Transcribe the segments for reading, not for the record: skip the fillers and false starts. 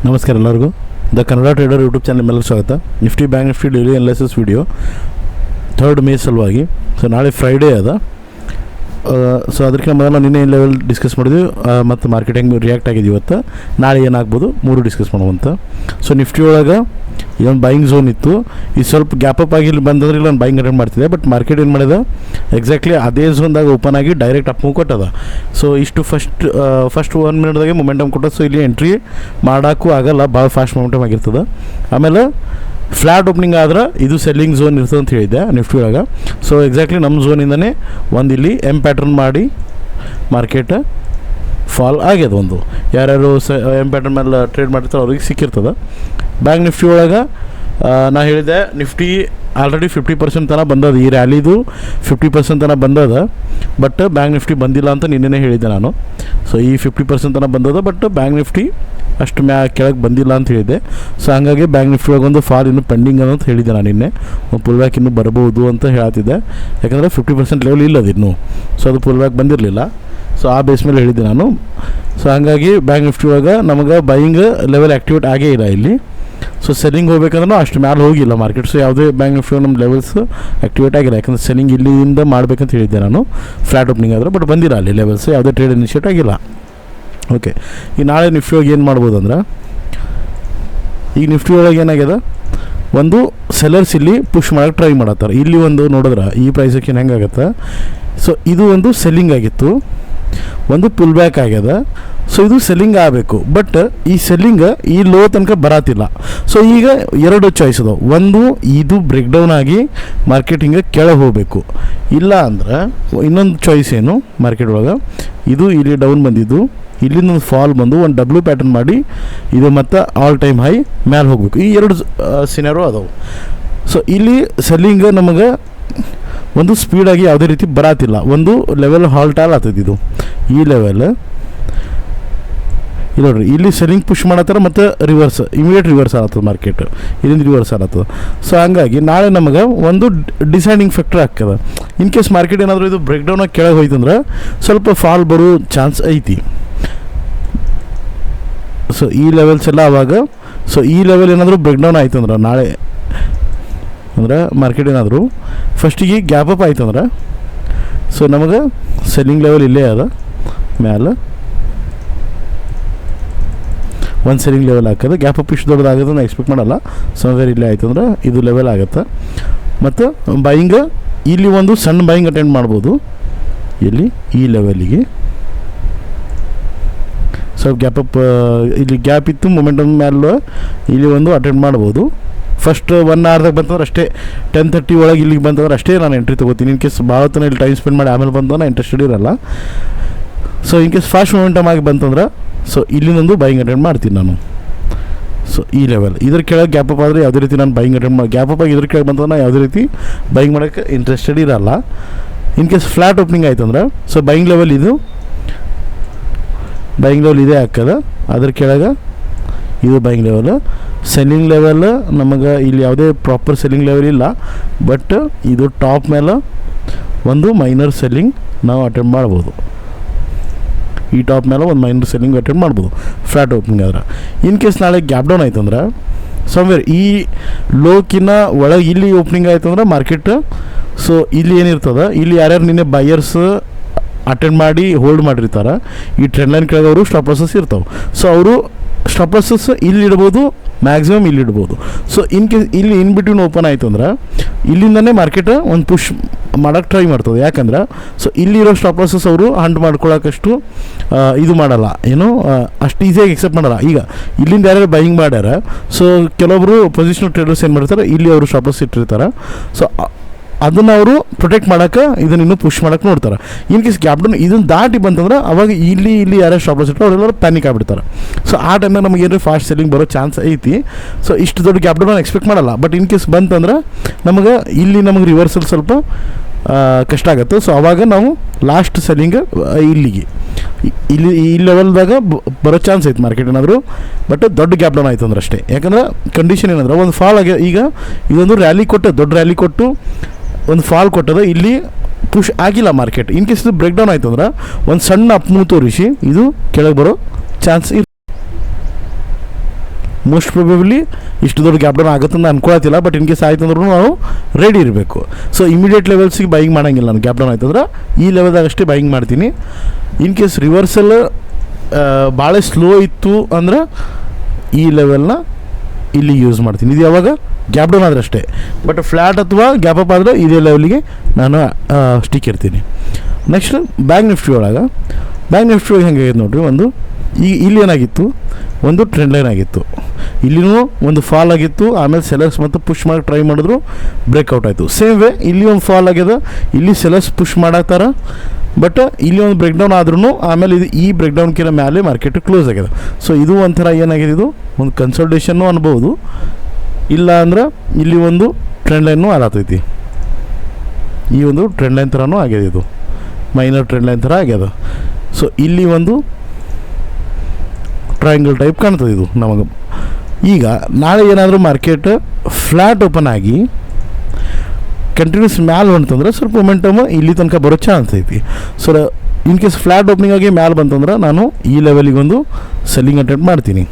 ನಮಸ್ಕಾರ ಎಲ್ಲರಿಗೂ. The Kannada trader YouTube channel ಮೇಲೆ ಸ್ವಾಗತ. Nifty Bank Nifty daily analysis video 3rd May ಸಲುವಾಗಿ. ಸೊ ನಾಳೆ ಫ್ರೈಡೇ ಅದ. ಸೊ ಅದಕ್ಕೆ ಮೊದಲು ನಿನ್ನೆ ಲೆವೆಲ್ ಡಿಸ್ಕಸ್ ಮಾಡಿದ್ವಿ ಮತ್ತು ಮಾರ್ಕೆಟ್ ಹೆಂಗೆ ರಿಯಾಕ್ಟ್ ಆಗಿದೆ ಇವತ್ತು, ನಾಳೆ ಏನಾಗ್ಬೋದು 3 ಡಿಸ್ಕಸ್ ಮಾಡುವಂಥ. ಸೊ ನಿಫ್ಟಿ ಒಳಗೆ ಇದೊಂದು ಬೈಯಿಂಗ್ ಝೋನ್ ಇತ್ತು. ಇದು ಸ್ವಲ್ಪ ಗ್ಯಾಪ್ ಅಪ್ ಆಗಿ ಇಲ್ಲಿ ಬಂದಂದ್ರೆ ಇಲ್ಲ ನಾನು ಬೈಯಿಂಗ್ ಅಟೆಂಡ್ ಮಾಡ್ತಿದ್ದೆ. ಬಟ್ ಮಾರ್ಕೆಟ್ ಏನು ಮಾಡಿದೆ, ಎಕ್ಸಾಕ್ಟ್ಲಿ ಅದೇ ಝೋನ್ದಾಗ ಓಪನ್ ಆಗಿ ಡೈರೆಕ್ಟ್ ಅಪ್ ಮೂವ್ ಕೊಟ್ಟದ. ಸೊ ಇಷ್ಟು ಫಸ್ಟ್ 1 ಮಿನಿಟ್ದಾಗೆ ಮೊಮೆಂಟಮ್ ಕೊಟ್ಟದ. ಸೊ ಇಲ್ಲಿ ಎಂಟ್ರಿ ಮಾಡೋಕ್ಕೂ ಆಗಲ್ಲ, ಭಾಳ ಫಾಸ್ಟ್ ಮೊಮೆಂಟಮ್ ಆಗಿರ್ತದೆ. ಆಮೇಲೆ ಫ್ಲ್ಯಾಟ್ ಓಪನಿಂಗ್ ಆದ್ರೆ ಇದು ಸೆಲ್ಲಿಂಗ್ ಝೋನ್ ಇರ್ತದೆ ಅಂತ ಹೇಳಿದ್ದೆ ನಿಫ್ಟಿ ಒಳಗೆ. ಸೊ ಎಕ್ಸಾಕ್ಟ್ಲಿ ನಮ್ಮ ಝೋನಿಂದನೇ ಒಂದು ಇಲ್ಲಿ ಪ್ಯಾಟ್ರನ್ ಮಾಡಿ ಮಾರ್ಕೆಟ್ ಫಾಲ್ ಆಗ್ಯದ. ಒಂದು ಯಾರ್ಯಾರು ಪ್ಯಾಟ್ರನ್ ಮೇಲೆ ಟ್ರೇಡ್ ಮಾಡಿರ್ತಾರೆ ಅವ್ರಿಗೆ ಸಿಕ್ಕಿರ್ತದೆ. ಬ್ಯಾಂಕ್ ನಿಫ್ಟಿ ಒಳಗೆ ನಾ ಹೇಳಿದೆ, ನಿಫ್ಟಿ ಆಲ್ರೆಡಿ 50% ತನಕ ಬಂದದ. ಈ ರ್ಯಾಲಿದು 50% ತನಕ ಬಂದದ. ಬಟ್ ಬ್ಯಾಂಕ್ ನಿಫ್ಟಿ ಬಂದಿಲ್ಲ ಅಂತ ನಿನ್ನೆ ಹೇಳಿದ್ದೆ ನಾನು. ಸೊ ಈ 50% ತನಕ ಬಂದದ, ಬಟ್ ಬ್ಯಾಂಕ್ ನಿಫ್ಟಿ ಅಷ್ಟು ಕೆಳಗೆ ಬಂದಿಲ್ಲ ಅಂತ ಹೇಳಿದ್ದೆ. ಸೊ ಹಾಗಾಗಿ ಬ್ಯಾಂಕ್ ನಿಫ್ಟಿ ಒಳಗೆ ಒಂದು ಫಾಲ್ ಇನ್ನೂ ಪೆಂಡಿಂಗ್ ಅಂತ ಹೇಳಿದ್ದೆ ನಾನು ನಿನ್ನೆ. ಒಂದು ಪುಲ್ ಬ್ಯಾಕ್ ಇನ್ನೂ ಬರ್ಬೋದು ಅಂತ ಹೇಳ್ತಿದ್ದೆ, ಯಾಕಂದರೆ 50% ಲೆವೆಲ್ ಇಲ್ಲದು ಇನ್ನೂ. ಸೊ ಅದು ಪುಲ್ ಬ್ಯಾಕ್ ಬಂದಿರಲಿಲ್ಲ. ಸೊ ಆ ಬೇಸ್ ಮೇಲೆ ಹೇಳಿದ್ದೆ ನಾನು. ಸೊ ಹಾಗಾಗಿ ಬ್ಯಾಂಕ್ ನಿಫ್ಟಿ ಒಳಗೆ ನಮಗೆ ಬೈಯಿಂಗ್ ಲೆವೆಲ್ ಆ್ಯಕ್ಟಿವೇಟ್ ಆಗೇ ಇಲ್ಲ ಇಲ್ಲಿ. ಸೊ ಸೆಲ್ಲಿಂಗ್ ಹೋಗ್ಬೇಕಂದ್ರೂ ಅಷ್ಟು ಮ್ಯಾಲೆ ಹೋಗಿಲ್ಲ ಮಾರ್ಕೆಟ್. ಸೊ ಯಾವುದೇ ಬ್ಯಾಂಕ್ ನಿಫ್ಟಿ ನಮ್ಮ ಲೆವೆಲ್ಸ್ ಆ್ಯಕ್ಟಿವೇಟ್ ಆಗಿಲ್ಲ, ಯಾಕಂದರೆ ಸೆಲ್ಲಿಂಗ್ ಇಲ್ಲಿಂದ ಮಾಡಬೇಕಂತ ಹೇಳಿದ್ದೆ ನಾನು, ಫ್ಲ್ಯಾಟ್ ಓಪನಿಂಗ್ ಆದರೆ. ಬಟ್ ಬಂದಿಲ್ಲ ಅಲ್ಲಿ ಲೆವೆಲ್ಸ್, ಯಾವುದೇ ಟ್ರೇಡ್ ಇನಿಷಿಯೇಟ್ ಆಗಿಲ್ಲ. ಓಕೆ, ಈ ನಾಳೆ ನಿಫ್ಟಿ ಒಳಗೆ ಏನು ಮಾಡ್ಬೋದು ಅಂದ್ರೆ, ಈಗ ನಿಫ್ಟಿ ಒಳಗೆ ಏನಾಗ್ಯದ, ಒಂದು ಸೆಲ್ಲರ್ಸ್ ಇಲ್ಲಿ ಪುಷ್ ಮಾಡೋಕ್ಕೆ ಟ್ರೈ ಮಾಡತ್ತಾರೆ. ಇಲ್ಲಿ ಒಂದು ನೋಡಿದ್ರೆ ಈ ಪ್ರೈಸಕ್ಕೆ ಹೆಂಗಾಗತ್ತೆ. ಸೊ ಇದು ಒಂದು ಸೆಲ್ಲಿಂಗ್ ಆಗಿತ್ತು, ಒಂದು ಪುಲ್ ಬ್ಯಾಕ್ ಆಗ್ಯದ. ಸೊ ಇದು ಸೆಲ್ಲಿಂಗ್ ಆಗಬೇಕು, ಬಟ್ ಈ ಸೆಲ್ಲಿಂಗ್ ಈ ಲೋ ತನಕ ಬರತ್ತಿಲ್ಲ. ಸೊ ಈಗ 2 ಚಾಯ್ಸ್ ಅದಾವೆ. ಒಂದು, ಇದು ಬ್ರೇಕ್ ಡೌನ್ ಆಗಿ ಮಾರ್ಕೆಟ್ ಹಿಂಗೆ ಕೆಳಗೆ ಹೋಗಬೇಕು. ಇಲ್ಲ ಅಂದ್ರೆ ಇನ್ನೊಂದು ಚಾಯ್ಸ್ ಏನು ಮಾರ್ಕೆಟ್ ಒಳಗೆ, ಇದು ಇಲ್ಲಿ ಡೌನ್ ಬಂದಿದ್ದು, ಇಲ್ಲಿಂದ ಒಂದು ಫಾಲ್ ಬಂದು ಒಂದು ಡಬ್ಲ್ಯೂ ಪ್ಯಾಟರ್ನ್ ಮಾಡಿ ಇದು ಮತ್ತು ಆಲ್ ಟೈಮ್ ಹೈ ಮ್ಯಾಲೆ ಹೋಗಬೇಕು. ಈ 2 ಸಿನಾರೋ ಅದಾವೆ. ಸೊ ಇಲ್ಲಿ ಸೆಲ್ಲಿಂಗ್ ನಮಗೆ ಒಂದು ಸ್ಪೀಡಾಗಿ ಯಾವುದೇ ರೀತಿ ಬರತ್ತಿಲ್ಲ. ಒಂದು ಲೆವೆಲ್ ಹಾಲ್ಟ್ ಆಗ್ತದೆ. ಇದು ಈ ಲೆವೆಲ್ ಇಲ್ಲ ನೋಡ್ರಿ, ಇಲ್ಲಿ ಸೆಲ್ಲಿಂಗ್ ಪುಷ್ ಮಾಡತ್ತಾರೆ ಮತ್ತು ರಿವರ್ಸ್, ಇಮಿಡಿಯೇಟ್ ರಿವರ್ಸ್ ಆಗತ್ತದ ಮಾರ್ಕೆಟ್, ಇಲ್ಲಿಂದ ರಿವರ್ಸ್ ಆಗತ್ತದ. ಸೊ ಹಂಗಾಗಿ ನಾಳೆ ನಮಗೆ ಒಂದು ಡಿಸೈಡಿಂಗ್ ಫ್ಯಾಕ್ಟರ್ ಆಗ್ತದೆ. ಇನ್ ಕೇಸ್ ಮಾರ್ಕೆಟ್ ಏನಾದರೂ ಇದು ಬ್ರೇಕ್ ಡೌನಾಗಿ ಕೆಳಗೆ ಹೋಯ್ತಂದ್ರೆ ಸ್ವಲ್ಪ ಫಾಲ್ ಬರೋ ಚಾನ್ಸ್ ಐತಿ. ಸೊ ಈ ಲೆವೆಲ್ಸ್ ಎಲ್ಲ ಆವಾಗ, ಸೊ ಈ ಲೆವೆಲ್ ಏನಾದರೂ ಬ್ರೇಕ್ ಡೌನ್ ಆಯ್ತಂದ್ರೆ ನಾಳೆ ಅಂದ್ರೆ ಮಾರ್ಕೆಟ್ ಏನಾದರೂ ಫಸ್ಟಿಗೆ ಗ್ಯಾಪ್ ಅಪ್ ಆಯ್ತಂದ್ರೆ, ಸೊ ನಮಗೆ ಸೆಲ್ಲಿಂಗ್ ಲೆವೆಲ್ ಇಲ್ಲೇ ಅದ ಮ್ಯಾಲೆ ಒಂದು ಸೆಲ್ಲಿಂಗ್ ಲೆವೆಲ್ ಹಾಕೋದು. ಗ್ಯಾಪ್ ಅಪ್ ಇಷ್ಟು ದೊಡ್ಡದಾಗೋದು ನಾನು ಎಕ್ಸ್ಪೆಕ್ಟ್ ಮಾಡಲ್ಲ. ಸಮ್ವೇರ್ ಇಲ್ಲೇ ಆಯ್ತು ಅಂದ್ರೆ ಇದು ಲೆವೆಲ್ ಆಗುತ್ತೆ. ಮತ್ತು ಬೈಯಿಂಗ್ ಇಲ್ಲಿ ಒಂದು ಸಣ್ಣ ಬೈಯಿಂಗ್ ಅಟೆಂಡ್ ಮಾಡ್ಬೋದು. ಇಲ್ಲಿ ಈ ಲೆವೆಲಿಗೆ ಸ್ವಲ್ಪ ಗ್ಯಾಪ್ ಅಪ್, ಇಲ್ಲಿ ಗ್ಯಾಪ್ ಇತ್ತು ಮೊಮೆಂಟಮ್ ಮೇಲೆ ಇಲ್ಲಿ ಒಂದು ಅಟೆಂಡ್ ಮಾಡ್ಬೋದು. ಫಸ್ಟ್ 1 ಅವರ್ದಾಗ ಬಂತಂದ್ರೆ ಅಷ್ಟೇ, 10:30 ಒಳಗೆ ಇಲ್ಲಿಗೆ ಬಂತಂದ್ರೆ ಅಷ್ಟೇ ನಾನು ಎಂಟ್ರಿ ತೊಗೋತೀನಿ. ಇನ್ ಕೇಸ್ ಭಾಳ ಹೊತ್ತು ಇಲ್ಲಿ ಟೈಮ್ ಸ್ಪೆಂಡ್ ಮಾಡಿ ಆಮೇಲೆ ಬಂದು ನಾನು ಇಂಟ್ರೆಸ್ಟೆಡ್ ಇರಲ್ಲ. So in case fast momentum ಆಗಿ ಬಂತಂದ್ರೆ ಸೊ ಇಲ್ಲಿಂದೊಂದು ಬೈಯಿಂಗ್ ಅಟೆಂಡ್ ಮಾಡ್ತೀನಿ ನಾನು. ಸೊ ಈ ಲೆವೆಲ್ ಇದ್ರ ಕೆಳಗೆ ಗ್ಯಾಪ್ ಅಪ್ ಆದರೆ ಯಾವುದೇ ರೀತಿ ನಾನು ಬೈಯಿಂಗ್ ಅಟೆಂಡ್ ಮಾಡಿ, ಗ್ಯಾಪ್ ಅಪ್ ಆಗಿ ಇದ್ರ ಕೆಳಗೆ ಬಂತಂದ್ರೆ ಯಾವುದೇ ರೀತಿ ಬೈಯಿಂಗ್ ಮಾಡೋಕ್ಕೆ ಇಂಟ್ರೆಸ್ಟೆಡ್ ಇರಲ್ಲ. ಇನ್ ಕೇಸ್ ಫ್ಲ್ಯಾಟ್ ಓಪನಿಂಗ್ ಆಯ್ತಂದ್ರೆ ಸೊ ಬೈಯಿಂಗ್ ಲೆವೆಲ್ ಇದು, ಬೈಯಿಂಗ್ ಲೆವೆಲ್ ಇದೇ ಹಾಕದ. ಅದ್ರ ಕೆಳಗೆ ಇದು ಬೈಯಿಂಗ್ ಲೆವೆಲ್. ಸೆಲ್ಲಿಂಗ್ ಲೆವೆಲ್ ನಮಗೆ ಇಲ್ಲಿ ಯಾವುದೇ ಪ್ರಾಪರ್ ಸೆಲ್ಲಿಂಗ್ ಲೆವೆಲ್ ಇಲ್ಲ, ಬಟ್ ಇದು ಟಾಪ್ ಮೇಲೆ ಒಂದು ಮೈನರ್ ಸೆಲ್ಲಿಂಗ್ ನಾವು ಅಟೆಂಡ್ ಮಾಡ್ಬೋದು. ಈ ಟಾಪ್ ಮೇಲೆ ಒಂದು ಮೈನರ್ ಸೆಲ್ಲಿಂಗ್ ಅಟೆಂಡ್ ಮಾಡ್ಬೋದು ಫ್ಲ್ಯಾಟ್ ಓಪನಿಂಗ್ ಆದ್ರೆ. ಇನ್ ಕೇಸ್ ನಾಳೆ ಗ್ಯಾಪ್ ಡೌನ್ ಆಯ್ತಂದ್ರೆ ಸಮ್ವೇರ್ ಈ ಲೋಕಿನ ಒಳಗೆ ಇಲ್ಲಿ ಓಪನಿಂಗ್ ಆಯ್ತಂದ್ರೆ ಮಾರ್ಕೆಟ್, ಸೊ ಇಲ್ಲಿ ಏನಿರ್ತದೆ, ಇಲ್ಲಿ ಯಾರ್ಯಾರು ನಿನ್ನೆ ಬೈಯರ್ಸ್ ಅಟೆಂಡ್ ಮಾಡಿ ಹೋಲ್ಡ್ ಮಾಡಿರ್ತಾರೆ, ಈ ಟ್ರೆಂಡ್ ಲೈನ್ ಕೆಳಗೆ ಅವರು ಸ್ಟಾಪ್ ಲಾಸಸ್ ಇರ್ತಾವೆ. ಸೊ ಅವರು ಸ್ಟಾಪ್ ಲಾಸಸ್ ಇಲ್ಲಿ ಇಡ್ಬೋದು, ಮ್ಯಾಕ್ಸಿಮಮ್ ಇಲ್ಲಿ ಇಡ್ಬೋದು. ಸೊ ಇನ್ ಕೇಸ್ ಇಲ್ಲಿ ಇನ್ ಬಿಟ್ವೀನ್ ಓಪನ್ ಆಯಿತು ಅಂದ್ರೆ ಇಲ್ಲಿಂದನೇ ಮಾರ್ಕೆಟ್ ಒಂದು ಪುಷ್ ಮಾಡೋಕ್ಕೆ ಟ್ರೈ ಮಾಡ್ತದೆ. ಯಾಕಂದ್ರೆ ಸೊ ಇಲ್ಲಿರೋ ಸ್ಟಾಪ್ ಲಾಸಸ್ ಅವರು ಹಂಟ್ ಮಾಡ್ಕೊಳ್ಳೋಕ್ಕಷ್ಟು ಇದು ಮಾಡಲ್ಲ, ಏನು ಅಷ್ಟು ಈಸಿಯಾಗಿ ಎಕ್ಸೆಪ್ಟ್ ಮಾಡಲ್ಲ. ಈಗ ಇಲ್ಲಿಂದ ಯಾರ್ಯಾರು ಬೈಯಿಂಗ್ ಮಾಡ್ಯಾರ, ಸೊ ಕೆಲವೊಬ್ಬರು ಪೊಸಿಷನಲ್ ಟ್ರೇಡರ್ಸ್ ಏನು ಮಾಡ್ತಾರೆ, ಇಲ್ಲಿ ಅವರು ಸ್ಟಾಪ್ ಲಾಸ್ ಇಟ್ಟಿರ್ತಾರೆ. ಸೊ ಅದನ್ನು ಅವರು ಪ್ರೊಟೆಕ್ಟ್ ಮಾಡೋಕ್ಕೆ ಇದನ್ನು ಇನ್ನೂ ಪುಷ್ ಮಾಡೋಕ್ಕೆ ನೋಡ್ತಾರೆ. ಇನ್ ಕೇಸ್ ಗ್ಯಾಪ್ ಡೌನ್ ಇದನ್ನು ದಾಟಿ ಬಂತಂದ್ರೆ ಅವಾಗ ಇಲ್ಲಿ ಯಾರ್ಯಾರು ಸ್ಟಾಪ್ ಲಾಸ್ ಇಟ್ಟರೆ ಅವರೆಲ್ಲರೂ ಪ್ಯಾನಿಕ್ ಆಗಿಬಿಡ್ತಾರೆ. ಸೊ ಆ ಟೈಮ್ನಾಗ ನಮಗೆ ಏನಾದ್ರು ಫಾಸ್ಟ್ ಸೆಲ್ಲಿಂಗ್ ಬರೋ ಚಾನ್ಸ್ ಐತಿ. ಸೊ ಇಷ್ಟು ದೊಡ್ಡ ಗ್ಯಾಪ್ ಡೌನ್ ನಾನು ಎಕ್ಸ್ಪೆಕ್ಟ್ ಮಾಡಲ್ಲ. ಬಟ್ ಇನ್ ಕೇಸ್ ಬಂತಂದ್ರೆ ನಮಗೆ ಇಲ್ಲಿ ನಮಗೆ ರಿವರ್ಸಲ್ ಸ್ವಲ್ಪ ಕಷ್ಟ ಆಗುತ್ತೆ. ಸೊ ಆವಾಗ ನಾವು ಲಾಸ್ಟ್ ಸೆಲ್ಲಿಂಗ್ ಇಲ್ಲಿ ಈ ಲೆವೆಲ್ದಾಗ ಬರೋ ಚಾನ್ಸ್ ಐತೆ ಮಾರ್ಕೆಟ್ ಏನಾದರೂ. ಬಟ್ ದೊಡ್ಡ ಗ್ಯಾಪ್ ಡೌನ್ ಆಯ್ತು ಅಂದ್ರೆ ಅಷ್ಟೇ. ಯಾಕಂದ್ರೆ ಕಂಡೀಷನ್ ಏನಂದ್ರೆ ಒಂದು ಫಾಲ್ ಆಗಿ, ಈಗ ಇದೊಂದು ರ್ಯಾಲಿ ಕೊಟ್ಟು ದೊಡ್ಡ ರ್ಯಾಲಿ ಕೊಟ್ಟು ಒಂದು ಫಾಲ್ ಕೊಟ್ಟದ, ಇಲ್ಲಿ ಪುಷ್ ಆಗಿಲ್ಲ ಮಾರ್ಕೆಟ್. ಇನ್ ಕೇಸ್ ಇದು ಬ್ರೇಕ್ ಡೌನ್ ಆಯ್ತು ಅಂದ್ರೆ ಒಂದು ಸಣ್ಣ ಅಪ್ ಮೂವ್ ತೋರಿಸಿ ಇದು ಕೆಳಗೆ ಬರೋ ಚಾನ್ಸ್ ಮೋಸ್ಟ್ ಪ್ರೊಬೆಬ್ಲಿ ಇಷ್ಟು ದೊಡ್ಡ ಗ್ಯಾಪ್ ಡೌನ್ ಆಗುತ್ತೆ ಅಂತ ಅನ್ಕೊಳತ್ತಿಲ್ಲ, ಬಟ್ ಇನ್ ಕೇಸ್ ಆಯ್ತು ಅಂದ್ರೂ ನಾವು ರೆಡಿ ಇರಬೇಕು. ಸೊ ಇಮಿಡಿಯೇಟ್ ಲೆವೆಲ್ಸಿಗೆ ಬೈಯಿಂಗ್ ಮಾಡೋಂಗಿಲ್ಲ. ನಾನು ಗ್ಯಾಪ್ ಡೌನ್ ಆಯ್ತು ಅಂದ್ರೆ ಈ ಲೆವೆಲ್ದಾಗ ಅಷ್ಟೇ ಬೈಯಿಂಗ್ ಮಾಡ್ತೀನಿ. ಇನ್ ಕೇಸ್ ರಿವರ್ಸಲ್ ಭಾಳ ಸ್ಲೋ ಇತ್ತು ಅಂದ್ರೆ ಈ ಲೆವೆಲ್ನ ಇಲ್ಲಿ ಯೂಸ್ ಮಾಡ್ತೀನಿ. ಇದು ಯಾವಾಗ ಗ್ಯಾಪ್ ಡೌನ್ ಆದರೆ ಅಷ್ಟೇ. ಬಟ್ ಫ್ಲ್ಯಾಟ್ ಅಥವಾ ಗ್ಯಾಪ್ ಅಪ್ ಆದರೆ ಇದೇ ಲೆವೆಲಿಗೆ ನಾನು ಸ್ಟಿಕ್ ಇರ್ತೀನಿ. ನೆಕ್ಸ್ಟ್ ಬ್ಯಾಂಕ್ ನಿಫ್ಟಿ ಒಳಗೆ ಹೆಂಗೆ ನೋಡಿರಿ, ಒಂದು ಇಲ್ಲಿ ಏನಾಗಿತ್ತು, ಒಂದು ಟ್ರೆಂಡ್ ಲೈನ್ ಆಗಿತ್ತು, ಇಲ್ಲಿನೂ ಒಂದು ಫಾಲ್ ಆಗಿತ್ತು. ಆಮೇಲೆ ಸೆಲರ್ಸ್ ಮತ್ತು ಪುಷ್ ಮಾಡಿ ಟ್ರೈ ಮಾಡಿದ್ರು, ಬ್ರೇಕ್ಔಟ್ ಆಯಿತು. ಸೇಮ್ ವೇ ಇಲ್ಲಿ ಒಂದು ಫಾಲ್ ಆಗ್ಯದ, ಇಲ್ಲಿ ಸೆಲರ್ಸ್ ಪುಷ್ ಮಾಡತ್ತಾರ, ಬಟ್ ಇಲ್ಲಿ ಒಂದು ಬ್ರೇಕ್ ಡೌನ್ ಆದ್ರೂ ಆಮೇಲೆ ಈ ಬ್ರೇಕ್ ಡೌನ್ಕಿನ ಮೇಲೆ ಮಾರ್ಕೆಟ್ ಕ್ಲೋಸ್ ಆಗ್ಯದ. ಸೊ ಇದು ಒಂಥರ ಏನಾಗಿದೆ, ಇದು ಒಂದು ಕನ್ಸಲ್ಟೇಷನ್ನು ಅನ್ಬೋದು, ಇಲ್ಲ ಅಂದ್ರೆ ಇಲ್ಲಿ ಒಂದು ಟ್ರೆಂಡ್ ಲೈನು ಆಲತ್ತೈತಿ. ಈ ಒಂದು ಟ್ರೆಂಡ್ ಲೈನ್ ಥರನೂ ಆಗ್ಯದ, ಇದು ಮೈನರ್ ಟ್ರೆಂಡ್ ಲೈನ್ ಥರ ಆಗ್ಯದ. ಸೊ ಇಲ್ಲಿ ಒಂದು ಟ್ರಯಾಂಗಲ್ ಟೈಪ್ ಕಾಣ್ತದೆ ಇದು ನಮಗೆ. ಈಗ ನಾಳೆ ಏನಾದರೂ ಮಾರ್ಕೆಟ್ ಫ್ಲ್ಯಾಟ್ ಓಪನ್ ಆಗಿ ಕಂಟಿನ್ಯೂಸ್ ಮ್ಯಾಲೆ ಬಂತಂದ್ರೆ ಸ್ವಲ್ಪ ಮೊಮೆಂಟಮ್ ಇಲ್ಲಿ ತನಕ ಬರೋ ಚಾನ್ಸ್ ಐತಿ. So in case flat opening ಆಗಿ ಮ್ಯಾಲೆ ಬಂತಂದ್ರೆ ನಾನು ಈ ಲೆವೆಲಿಗೆ ಒಂದು ಸೆಲ್ಲಿಂಗ್ ಅಟೆಂಪ್ಟ್ ಮಾಡ್ತೀನಿ.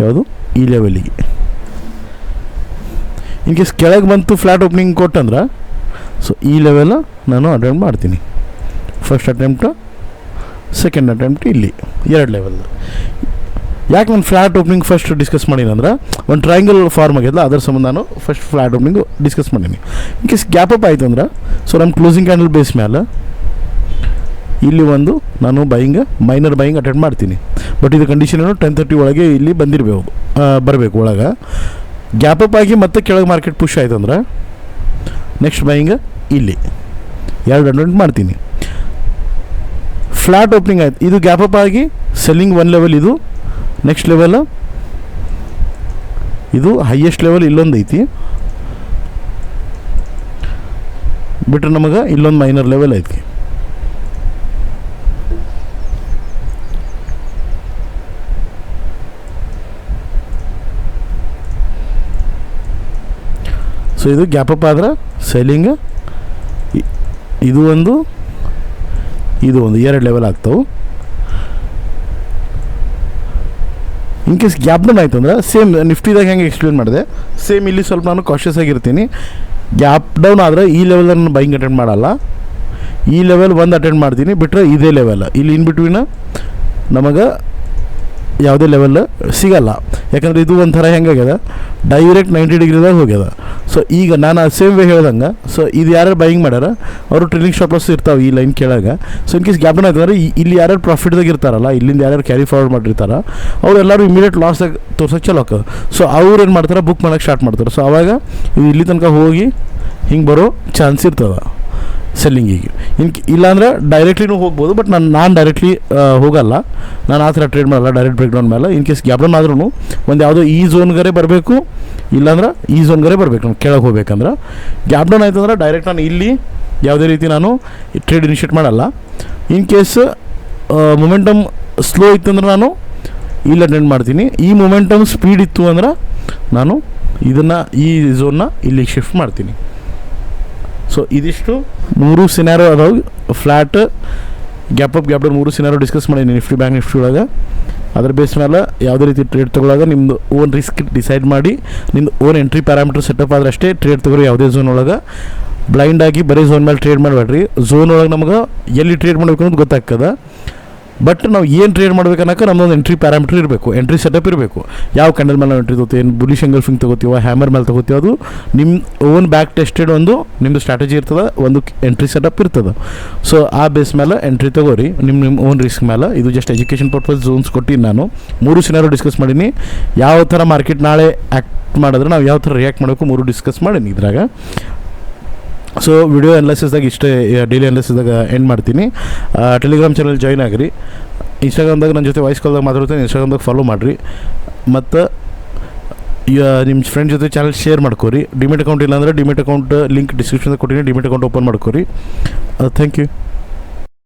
ಯಾವುದು ಈ ಲೆವೆಲಿಗೆ. ಇನ್ ಕೇಸ್ ಕೆಳಗೆ ಬಂತು ಫ್ಲ್ಯಾಟ್ ಓಪನಿಂಗ್ ಕೊಟ್ಟಂದ್ರೆ ಸೊ ಈ ಲೆವೆಲ್ ನಾನು ಅಟೆಂಪ್ಟ್ ಮಾಡ್ತೀನಿ. ಫಸ್ಟ್ ಅಟೆಂಪ್ಟ್, ಸೆಕೆಂಡ್ ಅಟೆಂಪ್ಟ್ ಇಲ್ಲಿ 2 ಲೆವೆಲ್. ಯಾಕೆ ನಾನು ಫ್ಲ್ಯಾಟ್ ಓಪನಿಂಗ್ ಫಸ್ಟ್ ಡಿಸ್ಕಸ್ ಮಾಡೀನಿ ಅಂದ್ರೆ ಒಂದು ಟ್ರಯಾಂಗಲ್ ಫಾರ್ಮ್ ಆಗಿಲ್ಲ, ಅದರ ಸಂಬಂಧ ನಾನು ಫಸ್ಟ್ ಫ್ಲ್ಯಾಟ್ ಓಪನಿಂಗು ಡಿಸ್ಕಸ್ ಮಾಡೀನಿ. ಇನ್ ಕೇಸ್ ಗ್ಯಾಪ್ ಅಪ್ ಆಯಿತು ಅಂದ್ರೆ ಸೊ ನಮ್ಮ ಕ್ಲೋಸಿಂಗ್ ಕ್ಯಾಂಡಲ್ ಬೇಸ್ ಮೇಲೆ ಇಲ್ಲಿ ಒಂದು ನಾನು ಮೈನರ್ ಬೈಯಿಂಗ್ ಅಟೆಂಡ್ ಮಾಡ್ತೀನಿ. ಬಟ್ ಇದು ಕಂಡೀಷನ್ ಏನು 10:30 ಒಳಗೆ ಇಲ್ಲಿ ಬರಬೇಕು ಒಳಗೆ. ಗ್ಯಾಪ್ ಅಪ್ ಆಗಿ ಮತ್ತೆ ಕೆಳಗೆ ಮಾರ್ಕೆಟ್ ಪುಷ್ ಆಯಿತು ಅಂದ್ರೆ ನೆಕ್ಸ್ಟ್ ಬೈಯಿಂಗ್ ಇಲ್ಲಿ 2 ಅಟೆಂಪ್ಟ್ ಮಾಡ್ತೀನಿ. ಫ್ಲ್ಯಾಟ್ ಓಪನಿಂಗ್ ಆಯ್ತು, ಇದು ಗ್ಯಾಪ್ ಅಪ್ ಆಗಿ ಸೆಲ್ಲಿಂಗ್ 1 ಲೆವೆಲ್, ಇದು ನೆಕ್ಸ್ಟ್ ಲೆವೆಲ್, ಇದು ಹೈಯೆಸ್ಟ್ ಲೆವೆಲ್ ಇಲ್ಲೊಂದು ಐತಿ, ಬಿಟ್ಟರೆ ನಮಗೆ ಇಲ್ಲೊಂದು ಮೈನರ್ ಲೆವೆಲ್ ಐತಿ. ಸೊ ಇದು ಗ್ಯಾಪ್ ಅಪ್ ಆದ್ರೆ ಸೆಲ್ಲಿಂಗ್, ಇದು ಒಂದು 2 ಲೆವೆಲ್ ಆಗ್ತಾವೆ. ಇನ್ ಕೇಸ್ ಗ್ಯಾಪ್ ಡೌನ್ ಆಯಿತು ಅಂದ್ರೆ ಸೇಮ್ ನಿಫ್ಟಿದಾಗ ಹೆಂಗೆ ಎಕ್ಸ್ಪ್ಲೇನ್ ಮಾಡಿದೆ, ಸೇಮ್ ಇಲ್ಲಿ ಸ್ವಲ್ಪ ನಾನು ಕಾಷಿಯಸ್ ಆಗಿರ್ತೀನಿ. ಗ್ಯಾಪ್ ಡೌನ್ ಆದರೆ ಈ ಲೆವೆಲ್ ನಾನು ಬೈಯಿಂಗ್ ಅಟೆಂಡ್ ಮಾಡಲ್ಲ, ಈ ಲೆವೆಲ್ ಒಂದು ಅಟೆಂಡ್ ಮಾಡ್ತೀನಿ, ಬಿಟ್ಟರೆ ಇದೇ ಲೆವೆಲ್ ಇಲ್ಲಿ ಇನ್ ಬಿಟ್ವೀನ ನಮಗೆ ಯಾವುದೇ ಲೆವೆಲ್ ಸಿಗಲ್ಲ. ಯಾಕಂದರೆ ಇದು ಒಂಥರ ಹೆಂಗಾಗ್ಯದ, ಡೈರೆಕ್ಟ್ 90 ಡಿಗ್ರಿದಾಗ ಹೋಗ್ಯದ. ಸೊ ಈಗ ನಾನು ಸೇಮ್ ವೇ ಹೇಳ್ದಂಗೆ, ಸೊ ಇದು ಯಾರು ಬೈಯಿಂಗ್ ಮಾಡ್ಯಾರ ಅವರು ಟ್ರೇಲಿಂಗ್ ಸ್ಟಾಪ್ ಲಾಸ್ ಇರ್ತಾವೆ ಈ ಲೈನ್ ಕೆಳಗೆ. So in case gap down ಆಯ್ತು ಅಂದರೆ ಇಲ್ಲಿ ಯಾರು ಪ್ರಾಫಿಟ್ದಾಗ ಇರ್ತಾರಲ್ಲ, ಇಲ್ಲಿಂದ ಯಾರು ಕ್ಯಾರಿ ಫಾರ್ವರ್ಡ್ ಮಾಡಿರ್ತಾರ ಅವರೆಲ್ಲರೂ ಇಮಿಡಿಯೇಟ್ ಲಾಸ್ದಾಗ ತೋರ್ಸೋಕೆ ಚಲೋ ಆಗ್ತದೆ. ಸೊ ಅವ್ರು ಏನು ಮಾಡ್ತಾರೆ, ಬುಕ್ ಮಾಡೋಕ್ಕೆ ಸ್ಟಾರ್ಟ್ ಮಾಡ್ತಾರೆ. ಸೊ ಆವಾಗ ಇದು ಇಲ್ಲಿ ತನಕ ಹೋಗಿ ಹಿಂಗೆ ಬರೋ ಚಾನ್ಸ್ ಇರ್ತದೆ ಸೆಲ್ಲಿಂಗಿಗೆ. ಇಲ್ಲಾಂದ್ರೆ ಡೈರೆಕ್ಟ್ಲಿನೂ ಹೋಗ್ಬೋದು, ಬಟ್ ನಾನು ಡೈರೆಕ್ಟ್ಲಿ ಹೋಗಲ್ಲ, ನಾನು ಆ ಥರ ಟ್ರೇಡ್ ಮಾಡಲ್ಲ ಡೈರೆಕ್ಟ್ ಬ್ರೇಕ್ ಡೌನ್ ಮೇಲೆ. ಇನ್ ಕೇಸ್ ಗ್ಯಾಪ್ ಡೌನ್ ಆದ್ರೂ ಒಂದು ಯಾವುದೋ ಈ ಝೋನ್ಗರೆ ಬರಬೇಕು, ಇಲ್ಲಾಂದ್ರೆ ಈ ಝೋನ್ಗರೆ ಬರಬೇಕು. ನಾನು ಕೆಳಗೆ ಹೋಗ್ಬೇಕಂದ್ರೆ ಗ್ಯಾಪ್ ಡೌನ್ ಆಯ್ತು ಅಂದ್ರೆ ಡೈರೆಕ್ಟ್ ನಾನು ಇಲ್ಲಿ ಯಾವುದೇ ರೀತಿ ನಾನು ಟ್ರೇಡ್ ಇನಿಷಿಯೇಟ್ ಮಾಡಲ್ಲ. ಇನ್ ಕೇಸ್ ಮೊಮೆಂಟಮ್ ಸ್ಲೋ ಇತ್ತಂದ್ರೆ ನಾನು ಇಲ್ಲಿ ಅಟೆಂಡ್ ಮಾಡ್ತೀನಿ. ಈ ಮೊಮೆಂಟಮ್ ಸ್ಪೀಡ್ ಇತ್ತು ಅಂದ್ರೆ ನಾನು ಇದನ್ನು ಈ ಝೋನ್ನ ಇಲ್ಲಿಗೆ ಶಿಫ್ಟ್ ಮಾಡ್ತೀನಿ. ಸೊ ಇದಿಷ್ಟು 3 ಸಿನಾರೋ ಅದಾವೆ, flat, gap up, gap down 3 scenario discuss ಮಾಡೀನಿ ನಿಫ್ಟಿ ಬ್ಯಾಂಕ್ ನಿಫ್ಟಿ ಒಳಗೆ. ಅದ್ರ ಬೇಸ್ ಮೇಲೆ ಯಾವುದೇ ರೀತಿ ಟ್ರೇಡ್ ತೊಗೊಳಾಗ ನಿಮ್ಮದು ಓನ್ ರಿಸ್ಕ್ ಡಿಸೈಡ್ ಮಾಡಿ, ನಿಮ್ಮದು ಓನ್ ಎಂಟ್ರಿ ಪ್ಯಾರಾಮೀಟರ್ ಸೆಟಪ್ ಆದ್ರೆ ಅಷ್ಟೇ ಟ್ರೇಡ್ ತೊಗೊರಿ. ಯಾವುದೇ ಝೋನ್ ಒಳಗೆ ಬ್ಲೈಂಡಾಗಿ ಬರೀ ಝೋನ್ ಮೇಲೆ ಟ್ರೇಡ್ ಮಾಡಬೇಡ್ರಿ. ಝೋನ್ ಒಳಗೆ ನಮ್ಗೆ ಎಲ್ಲಿ ಟ್ರೇಡ್ ಮಾಡಬೇಕು ಅನ್ನೋದು ಗೊತ್ತಾಗ್ತದೆ. ಬಟ್ ನಾವು ಏನು ಟ್ರೇಡ್ ಮಾಡ್ಬೇಕು ಅನ್ನೋಕೆ ನಮ್ಮದೊಂದು ಎಂಟ್ರಿ ಪ್ಯಾರಾಮೀಟರ್ ಇರಬೇಕು, ಎಂಟ್ರಿ ಸೆಟಪ್ ಇರಬೇಕು. ಯಾವ ಕ್ಯಾಂಡಲ್ ಮೇಲೆ ನಾವು ಎಂಟ್ರಿ ತೊಗೋತೀವಿ, ಏನು ಬುಲಿಶ್ ಎಂಗಲ್ಫಿಂಗ್ ತೊಗೋತೀವೋ, ಹ್ಯಾಮರ್ ಮೇಲೆ ತೊಗೋತೀವಿ, ಅದು ನಿಮ್ಮ ಓನ್ ಬ್ಯಾಕ್ ಟೆಸ್ಟೆಡ್ ಒಂದು ನಿಮ್ಮದು ಸ್ಟ್ರಾಟಜಿ ಇರ್ತದೆ, ಒಂದು ಎಂಟ್ರಿ ಸೆಟಪ್ ಇರ್ತದೆ. ಸೊ ಆ ಬೇಸ್ ಮೇಲೆ ಎಂಟ್ರಿ ತೊಗೋರಿ ನಿಮ್ಮ ಓನ್ ರಿಸ್ಕ್ ಮೇಲೆ. ಇದು ಜಸ್ಟ್ ಎಜುಕೇಷನ್ ಪರ್ಪಸ್ ಝೋನ್ಸ್ ಕೊಟ್ಟು ನಾನು 3 ಸಿನಾರೋ ಡಿಸ್ಕಸ್ ಮಾಡೀನಿ. ಯಾವ ಥರ ಮಾರ್ಕೆಟ್ ನಾಳೆ ಆ್ಯಕ್ಟ್ ಮಾಡಿದ್ರೆ ನಾವು ಯಾವ ಥರ ರಿಯಾಕ್ಟ್ ಮಾಡಬೇಕು 3 ಡಿಸ್ಕಸ್ ಮಾಡೀನಿ ಇದ್ರಾಗ. ಸೊ ವಿಡಿಯೋ ಅನಾಲಿಸಿಸ್ದಾಗ ಇಷ್ಟೇ, ಡೈಲಿ ಅನಾಲಿಸಿಸ್ದಾಗ ಎಂಡ್ ಮಾಡ್ತೀನಿ. ಟೆಲಿಗ್ರಾಮ್ ಚಾನಲ್ ಜಾಯ್ನ್ ಆಗಿರಿ. ಇನ್ಸ್ಟಾಗ್ರಾಮ್ದಾಗ ನನ್ನ ಜೊತೆ ವಾಯ್ಸ್ ಕಾಲ್ದಾಗ ಮಾತಾಡ್ತೀನಿ, ಇನ್ಸ್ಟಾಗ್ರಾಮ್ದಾಗ ಫಾಲೋ ಮಾಡಿರಿ. ಮತ್ತು ನಿಮ್ಮ ಫ್ರೆಂಡ್ ಜೊತೆ ಚಾನಲ್ ಶೇರ್ ಮಾಡ್ಕೋರಿ. ಡಿಮೆಟ್ ಅಕೌಂಟ್ ಇಲ್ಲ ಅಂದರೆ ಡಿಮೆಟ್ ಅಕೌಂಟ್ ಲಿಂಕ್ ಡಿಸ್ಕ್ರಿಪ್ಷನ್ದಾಗ ಕೊಟ್ಟಿನಿ, ಡಿಮೆಟ್ ಅಕೌಂಟ್ ಓಪನ್ ಮಾಡ್ಕೋರಿ. Thank you.